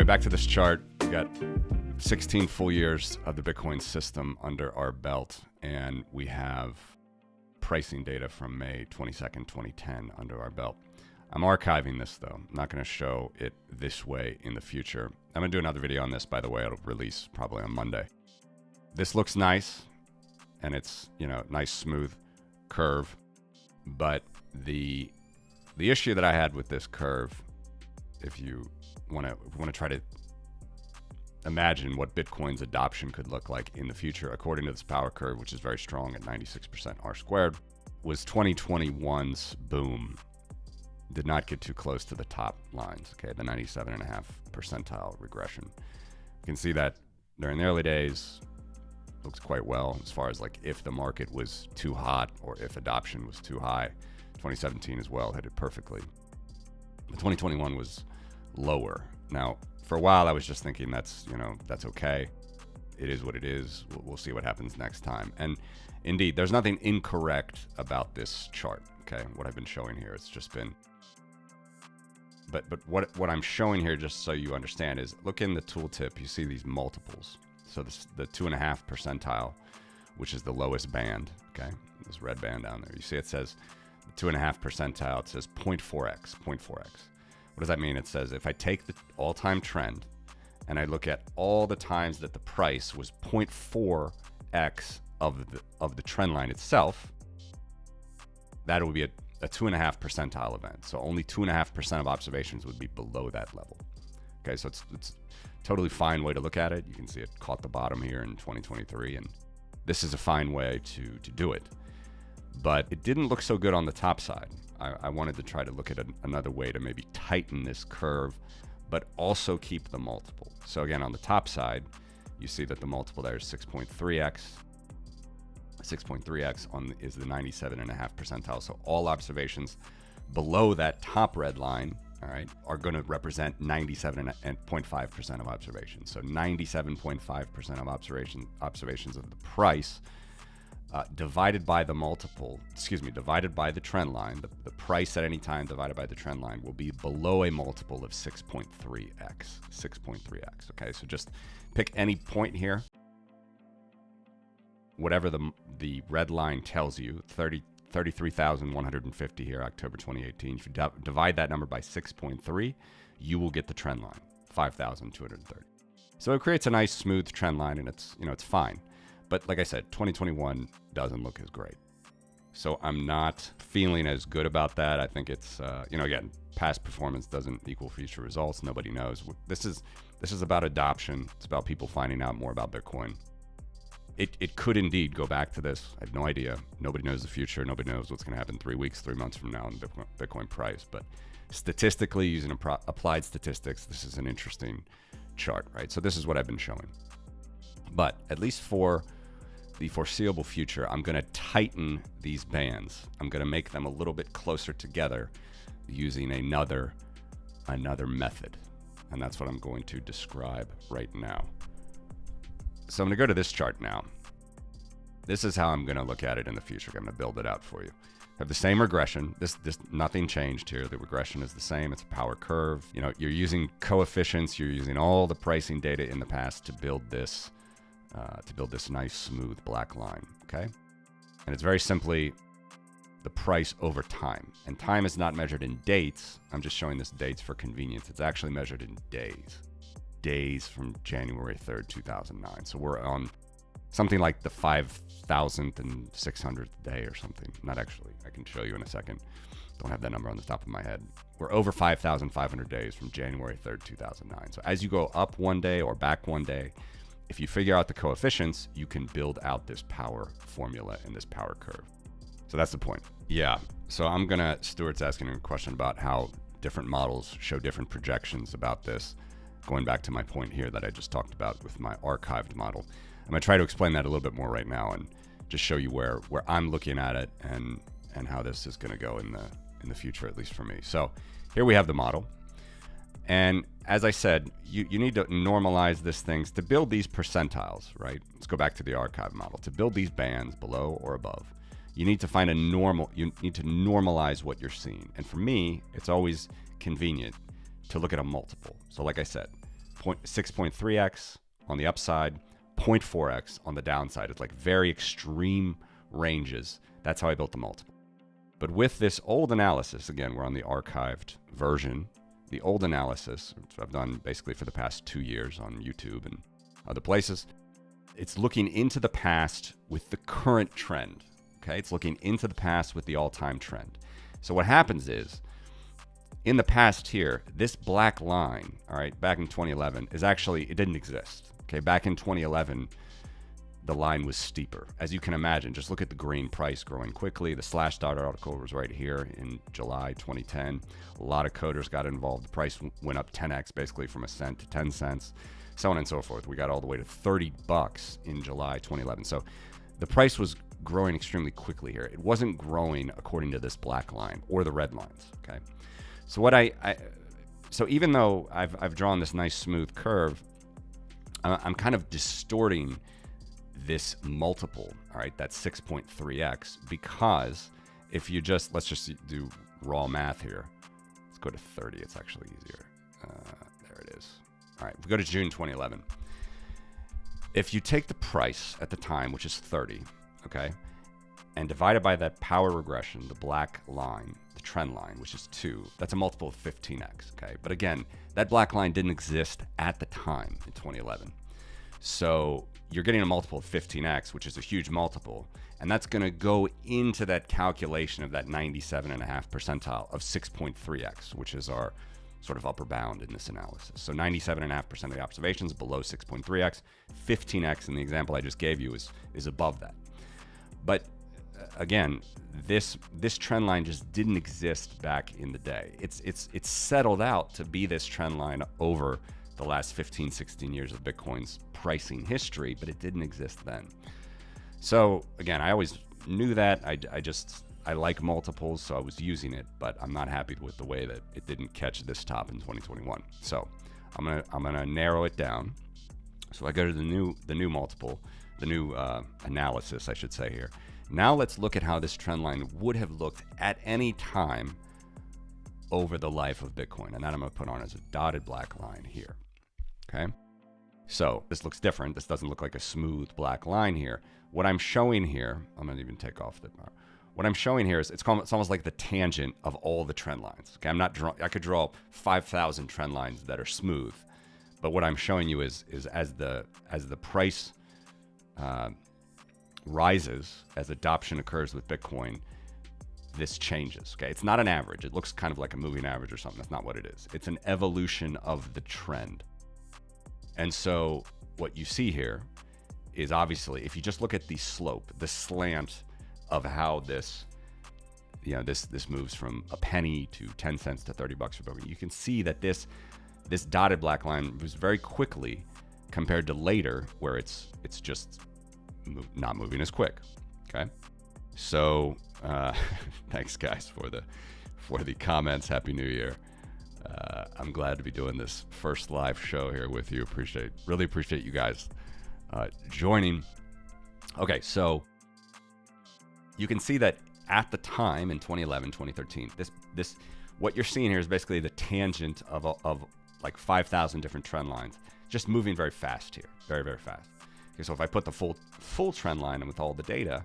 back to this chart. We got 16 full years of the Bitcoin system under our belt, and we have pricing data from May 22nd, 2010 under our belt. I'm archiving this though. I'm not going to show it this way in the future. I'm going to do another video on this, by the way. It'll release probably on Monday. This looks nice, and it's, you know, nice smooth curve, but the issue that I had with this curve, if you want to try to imagine what Bitcoin's adoption could look like in the future, according to this power curve, which is very strong at 96% R squared, was 2021's boom did not get too close to the top lines, okay, the 97.5 percentile regression. You can see that during the early days, looks quite well as far as like if the market was too hot or if adoption was too high. 2017 as well hit it perfectly. But 2021 was lower. Now, for a while, I was just thinking that's okay. It is what it is. We'll see what happens next time. And indeed, there's nothing incorrect about this chart, okay? What I've been showing here, it's just been, but what I'm showing here, just so you understand, is look in the tooltip, you see these multiples. So this, the 2.5 percentile, which is the lowest band, okay? This red band down there. You see it says 2.5 percentile, it says 0.4x, 0.4x. What does that mean? It says if I take the all-time trend and I look at all the times that the price was 0.4x of the trend line itself, that would be a 2.5 percentile event. So only 2.5% of observations would be below that level. Okay, so it's totally fine way to look at it. You can see it caught the bottom here in 2023, and this is a fine way to do it. But it didn't look so good on the top side. I wanted to try to look at another way to maybe tighten this curve, but also keep the multiple. So again, on the top side, you see that the multiple there is 6.3x. 6.3x is the 97.5 percentile. So all observations below that top red line, all right, are going to represent 97.5% of observations. So 97.5% of observations of the price divided by the multiple, divided by the trend line, the price at any time divided by the trend line will be below a multiple of 6.3x. 6.3x, okay? So just pick any point here. Whatever the red line tells you, 33,150 here, October 2018. If you divide that number by 6.3, you will get the trend line, 5,230. So it creates a nice smooth trend line, and it's fine. But like I said, 2021 doesn't look as great. So I'm not feeling as good about that. I think it's, again, past performance doesn't equal future results. Nobody knows. This is about adoption. It's about people finding out more about Bitcoin. It could indeed go back to this. I have no idea. Nobody knows the future. Nobody knows what's going to happen 3 weeks, 3 months from now in Bitcoin price. But statistically, using applied statistics, this is an interesting chart, right? So this is what I've been showing. But at least for the foreseeable future, I'm going to tighten these bands. I'm going to make them a little bit closer together using another method. And that's what I'm going to describe right now. So I'm going to go to this chart now. This is how I'm going to look at it in the future. I'm going to build it out for you. I have the same regression. This nothing changed here. The regression is the same. It's a power curve. You're using coefficients. You're using all the pricing data in the past to build this nice smooth black line. Okay, and it's very simply the price over time. And time is not measured in dates. I'm just showing this dates for convenience. It's actually measured in days. Days from January 3rd, 2009. So we're on something like the 5,600th day or something. Not actually. I can show you in a second. Don't have that number on the top of my head. We're over 5,500 days from January 3rd, 2009. So as you go up one day or back one day, if you figure out the coefficients, you can build out this power formula and this power curve. So that's the point. Yeah. So Stuart's asking a question about how different models show different projections about this. Going back to my point here that I just talked about with my archived model. I'm going to try to explain that a little bit more right now and just show you where I'm looking at it and how this is going to go in the future, at least for me. So here we have the model. And as I said, you need to normalize this things to build these percentiles, right? Let's go back to the archive model. To build these bands below or above, you need to find you need to normalize what you're seeing. And for me, it's always convenient to look at a multiple. So like I said, 6.3x on the upside, 0.4x on the downside. It's like very extreme ranges. That's how I built the multiple. But with this old analysis, again, we're on the archived version, the old analysis, which I've done basically for the past 2 years on YouTube and other places, it's looking into the past with the current trend. Okay, it's looking into the past with the all-time trend. So what happens is, in the past here, this black line, all right, back in 2011, is actually, it didn't exist. Okay, back in 2011, the line was steeper. As you can imagine, just look at the green price growing quickly. The Slashdot article was right here in July 2010. A lot of coders got involved. The price went up 10x, basically from a cent to 10 cents, so on and so forth. We got all the way to $30 in July 2011. So the price was growing extremely quickly here. It wasn't growing according to this black line or the red lines, okay? So what so even though I've drawn this nice smooth curve, I'm kind of distorting this multiple, all right, that's 6.3x, because if you just, let's just do raw math here. Let's go to 30, it's actually easier. There it is. All right, if we go to June 2011. If you take the price at the time, which is 30, okay, and divide it by that power regression, the black line, the trend line, which is 2, that's a multiple of 15x, okay? But again, that black line didn't exist at the time in 2011. So you're getting a multiple of 15x, which is a huge multiple, and that's going to go into that calculation of that 97.5 percentile of 6.3x, which is our sort of upper bound in this analysis. So 97.5% of the observations below 6.3x, 15x in the example I just gave you is above that. But again, this trend line just didn't exist back in the day. It's settled out to be this trend line over the last 15, 16 years of Bitcoin's pricing history, but it didn't exist then. So again, I always knew that. I like multiples, so I was using it, but I'm not happy with the way that it didn't catch this top in 2021. So I'm gonna narrow it down. So I go to the new multiple, the new analysis, I should say here. Now let's look at how this trend line would have looked at any time over the life of Bitcoin, and that I'm gonna put on as a dotted black line here. Okay, so this looks different. This doesn't look like a smooth black line here. What I'm showing here, I'm gonna even take off the bar. What I'm showing here is it's almost like the tangent of all the trend lines. Okay, I could draw 5,000 trend lines that are smooth, but what I'm showing you is as the price rises, as adoption occurs with Bitcoin, this changes. Okay, it's not an average. It looks kind of like a moving average or something. That's not what it is. It's an evolution of the trend. And so what you see here is, obviously, if you just look at the slope, the slant of how this, this moves from a penny to 10 cents to $30 for Bitcoin, you can see that this dotted black line moves very quickly compared to later, where it's just not moving as quick. Okay, so thanks guys for the comments. Happy New Year. I'm glad to be doing this first live show here with you. Really appreciate you guys joining. Okay, so you can see that at the time in 2011, 2013, this what you're seeing here is basically the tangent of like 5,000 different trend lines, just moving very fast here, very, very fast. Okay, so if I put the full trend line with all the data,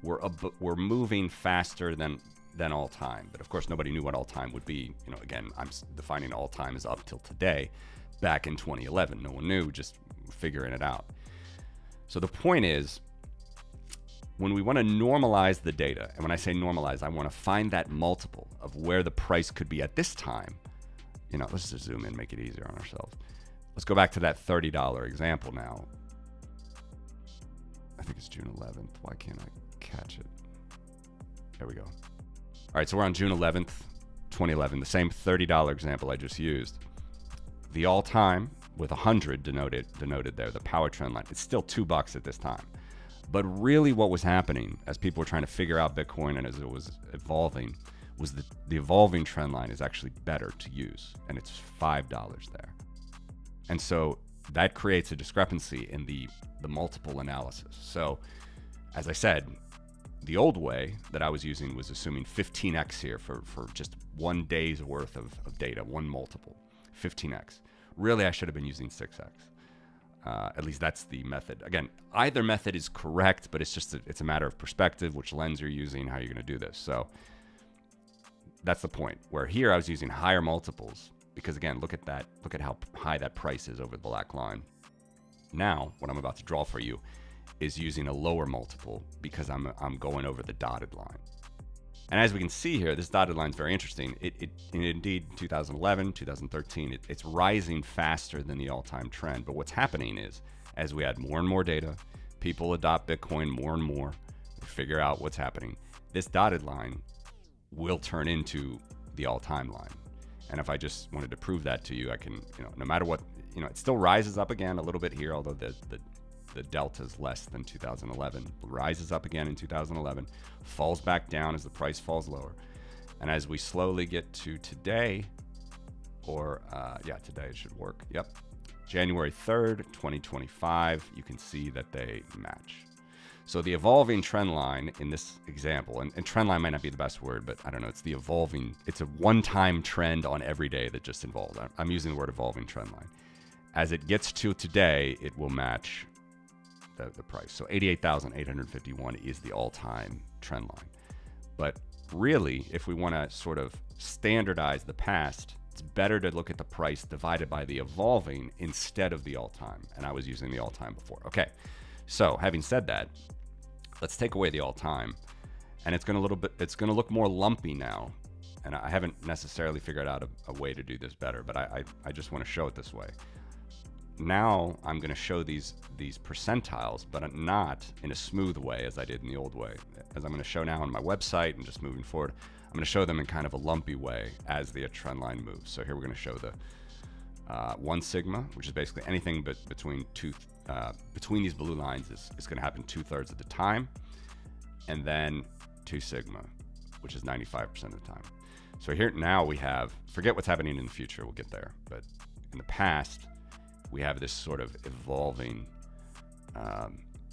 we're moving faster than all time. But of course, nobody knew what all time would be. Again, I'm defining all time as up till today. Back in 2011, no one knew, just figuring it out. So the point is, when we want to normalize the data, and when I say normalize, I want to find that multiple of where the price could be at this time. Let's just zoom in, make it easier on ourselves. Let's go back to that $30 example now. I think it's June 11th. Why can't I catch it? There we go. All right, so we're on June 11th, 2011, the same $30 example I just used. The all-time with 100 denoted there, the power trend line, it's still $2 at this time. But really what was happening as people were trying to figure out Bitcoin and as it was evolving was the evolving trend line is actually better to use, and it's $5 there. And so that creates a discrepancy in the multiple analysis. So as I said, the old way that I was using was assuming 15x here for just 1 day's worth of data, one multiple, 15x. Really, I should have been using 6x. At least that's the method. Again, either method is correct, but it's a matter of perspective, which lens you're using, how you're going to do this. So that's the point. Where here I was using higher multiples because, again, look at that. Look at how high that price is over the black line. Now, what I'm about to draw for you is using a lower multiple because I'm going over the dotted line. And as we can see here, this dotted line is very interesting. Indeed, 2011, 2013, it's rising faster than the all-time trend. But what's happening is, as we add more and more data, people adopt Bitcoin more and more, we figure out what's happening. This dotted line will turn into the all-time line. And if I just wanted to prove that to you, I can, no matter what, it still rises up again a little bit here, although the delta is less than 2011, rises up again in 2011, falls back down as the price falls lower. And as we slowly get to today, today it should work. Yep. January 3rd, 2025, you can see that they match. So the evolving trend line in this example, and trend line might not be the best word, but I don't know, it's the evolving, it's a one-time trend on every day that just evolves. I'm using the word evolving trend line. As it gets to today, it will match the price. So 88,851 is the all-time trend line. But really, if we want to sort of standardize the past, it's better to look at the price divided by the evolving instead of the all-time. And I was using the all-time before. Okay, so having said that, let's take away the all-time, and it's going to look more lumpy now. And I haven't necessarily figured out a way to do this better, but I just want to show it this way. Now I'm going to show these percentiles, but not in a smooth way as I did in the old way. As I'm going to show now on my website and just moving forward, I'm going to show them in kind of a lumpy way as the trend line moves. So here we're going to show the 1 sigma, which is basically anything but between these blue lines is going to happen 2/3 of the time, and then 2 sigma, which is 95% of the time. So here now we have, forget what's happening in the future, we'll get there, but in the past, we have this sort of evolving,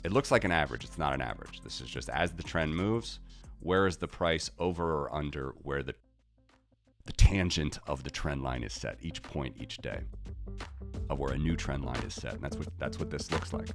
it looks like an average. It's not an average. This is just as the trend moves, where is the price over or under where the tangent of the trend line is set, each point, each day of where a new trend line is set. And that's what this looks like.